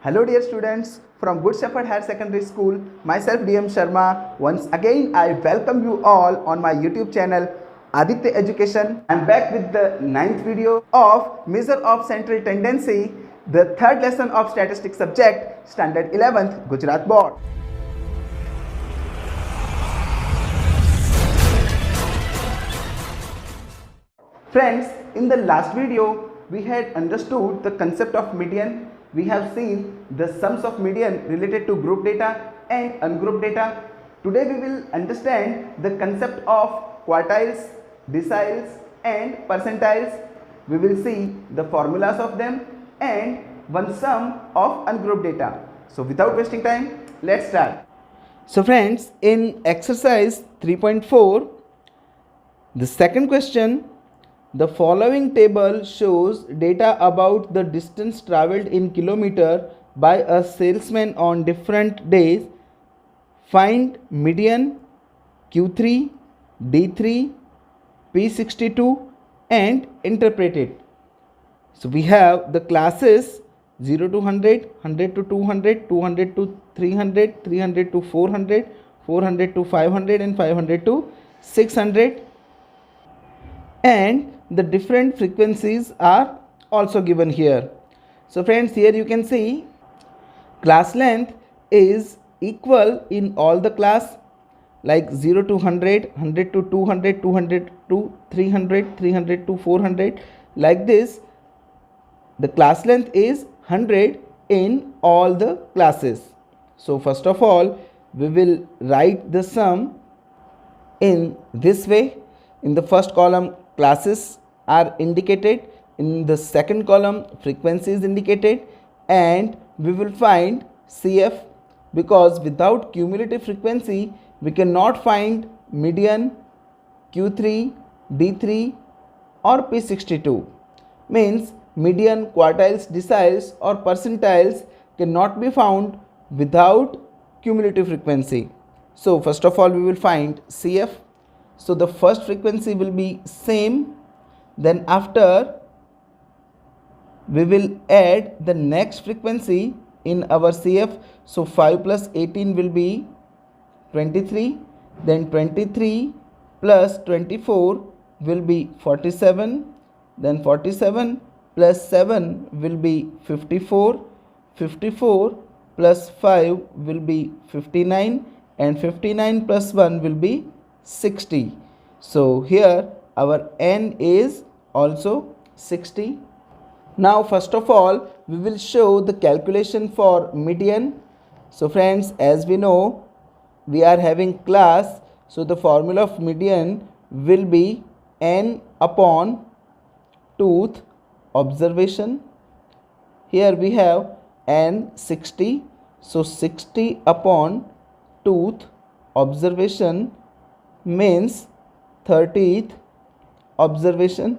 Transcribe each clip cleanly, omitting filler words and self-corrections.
Hello dear students from Good Shepherd Higher Secondary School, myself DM Sharma. Once again I welcome you all on my YouTube channel Aditya Education. I am back with the 9th video of Measure of Central Tendency, the third lesson of Statistics subject, Standard 11th, Gujarat Board. Friends, in the last video we had understood the concept of median. We have seen the sums of median related to group data and ungrouped data. Today we will understand the concept of quartiles, deciles and percentiles. We will see the formulas of them and one sum of ungrouped data. So without wasting time, let's start. So friends, in exercise 3.4, the second question, the following table shows data about the distance travelled in kilometer by a salesman on different days. Find median, Q3, D3, P62 and interpret it. So we have the classes 0 to 100, 100 to 200, 200 to 300, 300 to 400, 400 to 500 and 500 to 600. And the different frequencies are also given here. So friends, here you can see class length is equal in all the class, like 0 to 100, 100 to 200, 200 to 300, 300 to 400. Like this, the class length is 100 in all the classes. So first of all, we will write the sum in this way. In the first column, classes are indicated. In the second column, frequency is indicated, and we will find CF, because without cumulative frequency we cannot find median, Q3, D3 or P62. Means median, quartiles, deciles or percentiles cannot be found without cumulative frequency. So first of all we will find CF. So the first frequency will be same, then after we will add the next frequency in our CF. So 5 plus 18 will be 23, then 23 plus 24 will be 47, then 47 plus 7 will be 54, 54 plus 5 will be 59 and 59 plus 1 will be 60. So here our n is also 60. Now first of all we will show the calculation for median. So friends, as we know, we are having class, so the formula of median will be n upon tooth observation. Here we have n 60, so 60 upon tooth observation means 30th observation.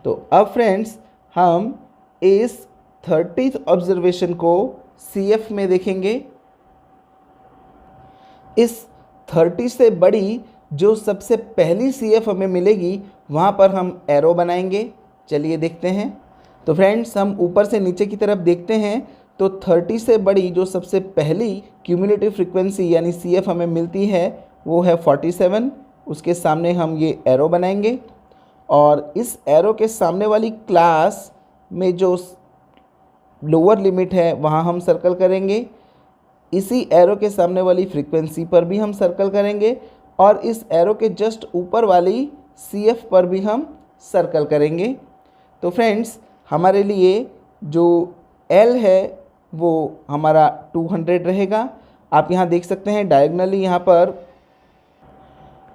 तो अब friends हम इस 30th observation को CF में देखेंगे. इस 30 से बड़ी जो सबसे पहली CF हमें मिलेगी वहाँ पर हम एरो बनाएंगे. चलिए देखते हैं. तो फ्रेंड्स हम ऊपर से नीचे की तरफ देखते हैं तो 30 से बड़ी जो सबसे पहली क्यूमुलेटिव फ्रीक्वेंसी यानी CF हमें मिलती है वो है 47. उसके सामने हम ये एरो बनाएंगे और इस एरो के सामने वाली क्लास में जो लोअर लिमिट है वहाँ हम सर्कल करेंगे. इसी एरो के सामने वाली फ्रीक्वेंसी पर भी हम सर्कल करेंगे और इस एरो के जस्ट ऊपर वाली CF पर भी हम सर्कल करेंगे. तो फ्रेंड्स हमारे लिए जो L है वो हमारा 200 रहेगा. आप यहाँ देख सकते हैं डायगनली यहाँ पर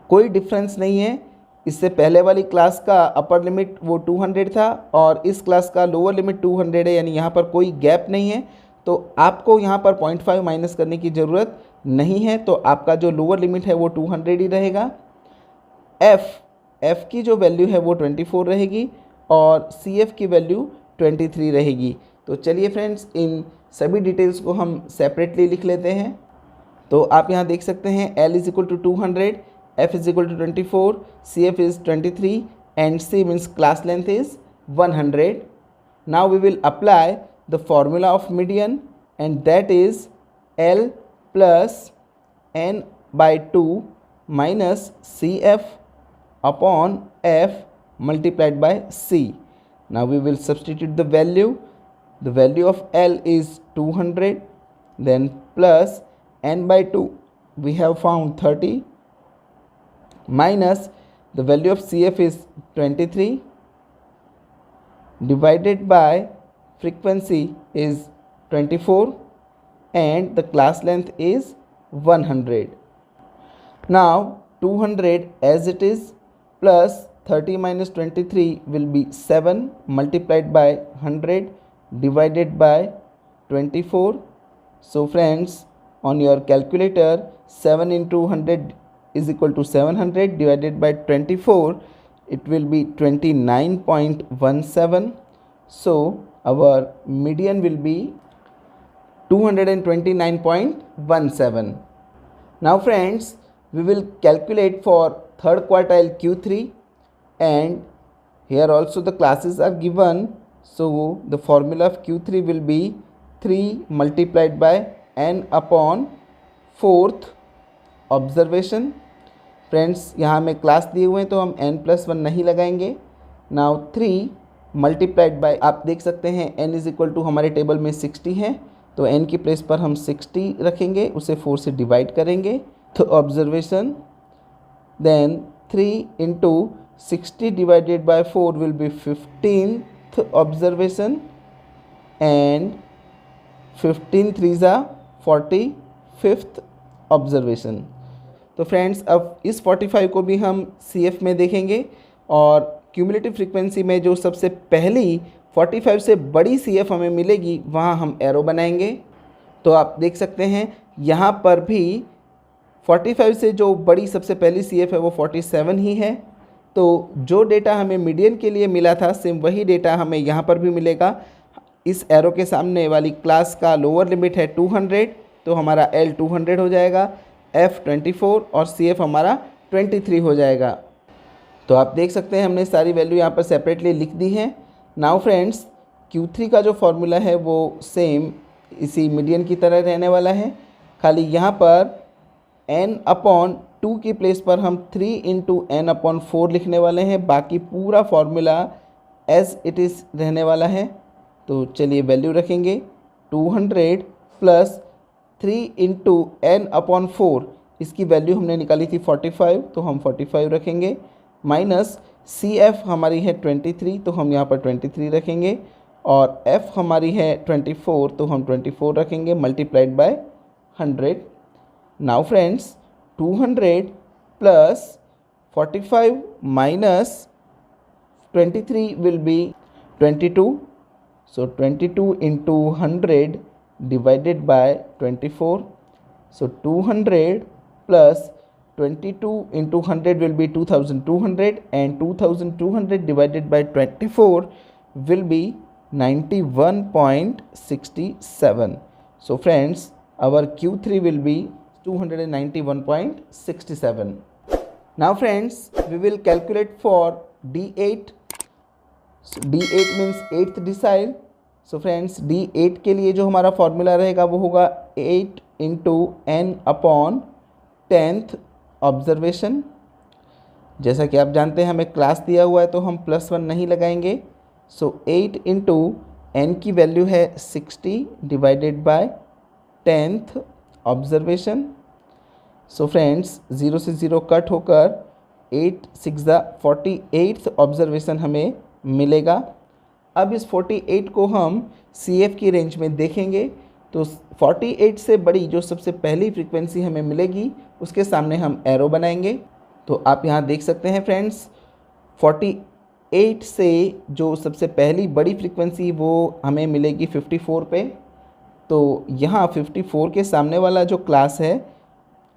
कोई डिफरेंस नहीं है. इससे पहले वाली क्लास का अपर लिमिट वो 200 था और इस क्लास का लोअर लिमिट 200 है, यानी यहाँ पर कोई गैप नहीं है. तो आपको यहाँ पर 0.5 माइनस करने की ज़रूरत नहीं है. तो आपका जो लोअर लिमिट है वो 200 ही रहेगा. F की जो वैल्यू है वो 24 रहेगी और CF की वैल्यू 23 रहेगी. तो चलिए फ्रेंड्स इन सभी डिटेल्स को हम सेपरेटली लिख लेते हैं. तो आप यहाँ देख सकते हैं L is equal to 200, F is equal to 24, CF is 23 and C means class length is 100. Now we will apply the formula of median, and that is L plus n by 2 minus Cf upon F multiplied by C. Now we will substitute the value. The value of L is 200, then plus n by 2 we have found 30, minus the value of Cf is 23, divided by frequency is 24, and the class length is 100. Now 200 as it is plus 30 minus 23 will be 7 multiplied by 100 divided by 24. So friends, on your calculator, 7 into 100 is equal to 700 divided by 24, it will be 29.17. So our median will be 229.17. Now friends, we will calculate for third quartile Q3, and here also the classes are given. So the formula of Q3 will be 3 multiplied by n upon fourth observation. Friends यहाँ में class दिए हुए हैं तो हम n+1 नहीं लगाएंगे. Now 3 multiplied by, आप देख सकते हैं n इज इक्वल टू हमारे टेबल में 60 है, तो n की प्लेस पर हम 60 रखेंगे, उसे 4 से डिवाइड करेंगे. तो observation then 3 into 60 divided by 4 will be 15th observation, and 15 3 ज़ा 45th ऑब्जर्वेशन. तो फ्रेंड्स अब इस 45 को भी हम CF में देखेंगे, और क्यूमुलेटिव फ्रीक्वेंसी में जो सबसे पहली 45 से बड़ी CF हमें मिलेगी वहाँ हम एरो बनाएंगे. तो आप देख सकते हैं यहाँ पर भी 45 से जो बड़ी सबसे पहली CF है वो 47 ही है. तो जो डेटा हमें मीडियन के लिए मिला था सेम वही डेटा हमें यहाँ पर भी मिलेगा. इस एरो के सामने वाली क्लास का लोअर लिमिट है 200, तो हमारा L 200 हो जाएगा, F 24 और CF हमारा 23 हो जाएगा. तो आप देख सकते हैं हमने सारी वैल्यू यहाँ पर सेपरेटली लिख दी है. नाउ फ्रेंड्स, Q3 का जो फॉर्मूला है वो सेम इसी मीडियन की तरह रहने वाला है, खाली यहाँ पर n/2 की प्लेस पर हम 3 इंटू n/4 लिखने वाले हैं. बाकी पूरा फॉर्मूला एज इट इज़ रहने वाला है. तो चलिए वैल्यू रखेंगे 200 प्लस 3 इंटू n/4, इसकी वैल्यू हमने निकाली थी 45, तो हम 45 रखेंगे, माइनस CF हमारी है 23, तो हम यहाँ पर 23 रखेंगे, और F हमारी है 24, तो हम 24 रखेंगे, multiplied by 100. Now friends 200 plus 45 minus 23 will be 22. So 22 into 100 divided by 24. So 200 plus 22 into 100 will be 2200, and 2200 divided by 24 will be 91.67. So friends, our Q3 will be 291.67. Now friends, we will calculate for D8. So D8 means 8th decile. So friends D8 के लिए जो हमारा formula रहेगा वो होगा 8 into n/10th observation. जैसा कि आप जानते हैं हमें क्लास दिया हुआ है तो हम +1 नहीं लगाएंगे. सो 8 इंटू n की वैल्यू है 60 divided bye 10th observation. So friends 0 से 0 कट होकर 8 6 48th ऑब्जर्वेशन हमें मिलेगा. अब इस 48 को हम CF की रेंज में देखेंगे, तो 48 से बड़ी जो सबसे पहली फ्रीक्वेंसी हमें मिलेगी उसके सामने हम एरो बनाएंगे. तो आप यहाँ देख सकते हैं फ्रेंड्स, 48 से जो सबसे पहली बड़ी फ्रीक्वेंसी वो हमें मिलेगी 54 पे. तो यहाँ 54 के सामने वाला जो क्लास है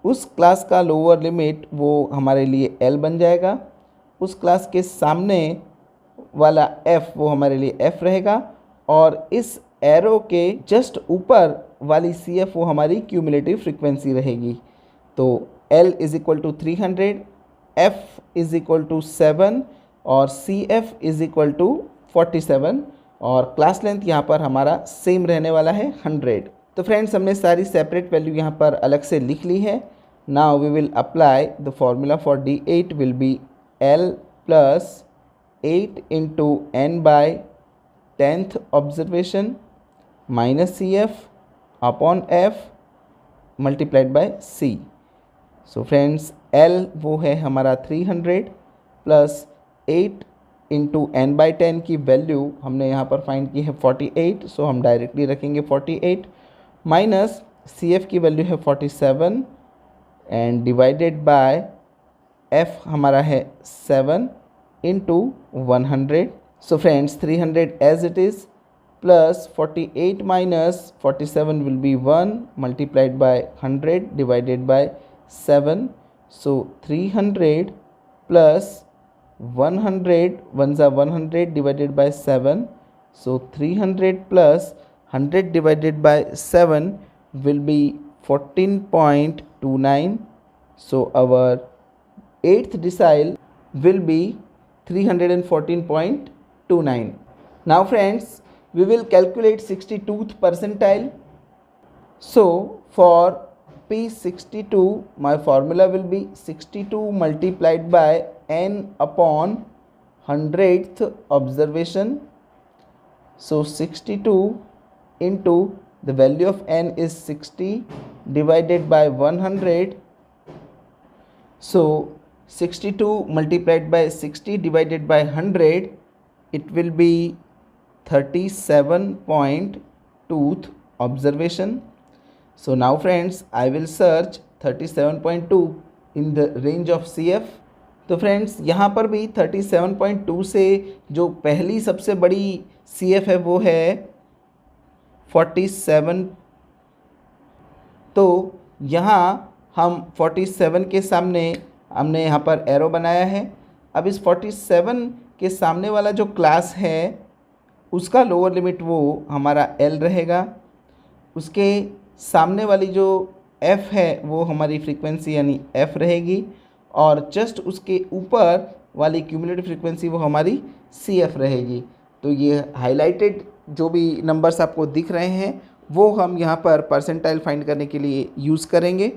उस क्लास का लोअर लिमिट वो हमारे लिए L बन जाएगा. उस क्लास के सामने वाला F वो हमारे लिए F रहेगा, और इस एरो के जस्ट ऊपर वाली CF वो हमारी क्यूमुलेटिव फ्रीक्वेंसी रहेगी. तो L is equal to 300, F is equal to 7 और CF इज़ इक्वल टू 47 और क्लास लेंथ यहाँ पर हमारा सेम रहने वाला है 100। तो फ्रेंड्स हमने सारी सेपरेट वैल्यू यहाँ पर अलग से लिख ली है। Now we will apply the formula for D8 will be L plus 8 into n by 10th observation minus CF upon F multiplied by C। So friends L वो है हमारा 300 प्लस 8 इंटू n बाई 10 की value हमने यहाँ पर find की है 48, सो हम डायरेक्टली रखेंगे 48 माइनस CF की वैल्यू है 47 एंड डिवाइडेड बाय F हमारा है 7 into 100। So friends 300 as it is plus 48 minus 47 will be 1 multiplied by 100 divided by 7। So 300 plus 100 ones are 100 divided by 7, so 300 plus 100 divided by 7 will be 14.29, so our 8th decile will be 314.29. Now friends, we will calculate 62th percentile. So for P62 my formula will be 62 multiplied by n upon 100th observation. So 62 into the value of n is 60 divided by 100. So 62 multiplied by 60 divided by 100, it will be 37.2th observation. So now friends I will search 37.2 in the range of CF. तो friends यहाँ पर भी 37.2 से जो पहली सबसे बड़ी CF है वो है 47। तो यहाँ हम 47 के सामने हमने यहाँ पर एरो बनाया है। अब इस 47 के सामने वाला जो क्लास है उसका लोअर लिमिट वो हमारा L रहेगा, उसके सामने वाली जो F है वो हमारी फ्रीक्वेंसी यानी F रहेगी, और जस्ट उसके ऊपर वाली क्यूमुलेटिव फ्रीक्वेंसी वो हमारी CF रहेगी। तो ये हाईलाइटेड जो भी नंबर्स आपको दिख रहे हैं वो हम यहाँ पर परसेंटाइल फाइंड करने के लिए यूज़ करेंगे।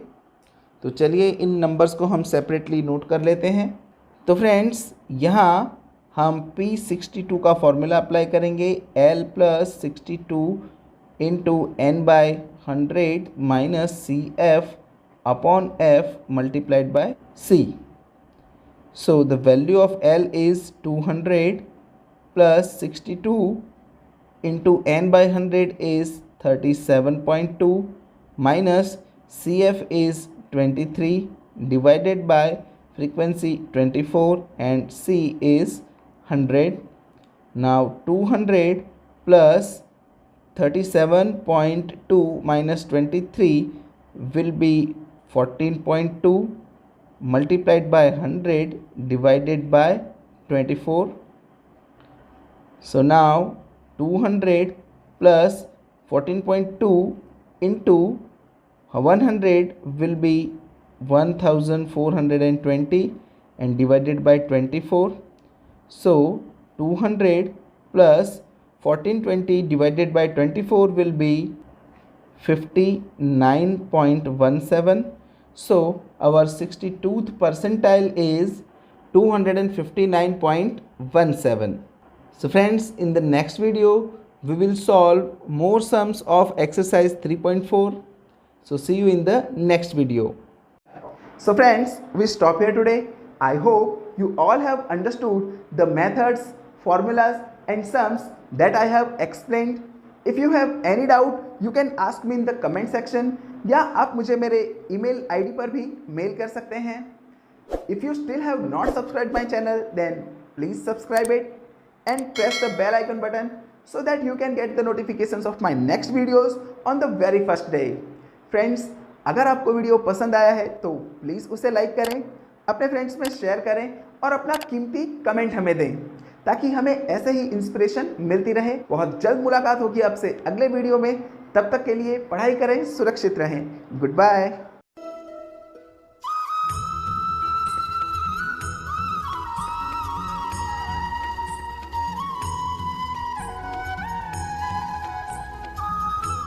तो चलिए इन नंबर्स को हम सेपरेटली नोट कर लेते हैं। तो फ्रेंड्स यहाँ हम P62 का फॉर्मूला अप्लाई करेंगे, L plus 62 into n by 100 minus CF upon F multiplied by C. So the value of L is 200 plus 62 into n by 100 is 37.2 minus CF is 23 divided by frequency 24 and C is 100. Now 200 plus 37.2 minus 23 will be 14.2 multiplied by 100 divided by 24. So now 200 plus 14.2 into 100 will be 1420 and divided by 24. So 200 plus 1420 divided by 24 will be 59.17. So our 62th percentile is 259.17. So friends, in the next video we will solve more sums of exercise 3.4. So see you in the next video. So friends, we stop here today. I hope you all have understood the methods, formulas and sums that I have explained. If you have any doubt, you can ask me in the comment section, या आप मुझे मेरे email ID पर भी mail कर सकते हैं. If you still have not subscribed my channel, then please subscribe it and press the bell icon button so that you can get the notifications of my next videos on the very first day. Friends, अगर आपको video पसंद आया है तो please उसे like करें, अपने friends में शेयर करें और अपना कीमती कमेंट हमें दें ताकि हमें ऐसे ही इंस्पिरेशन मिलती रहे। बहुत जल्द मुलाकात होगी आपसे अगले वीडियो में। तब तक के लिए पढ़ाई करें, सुरक्षित रहें। Good bye.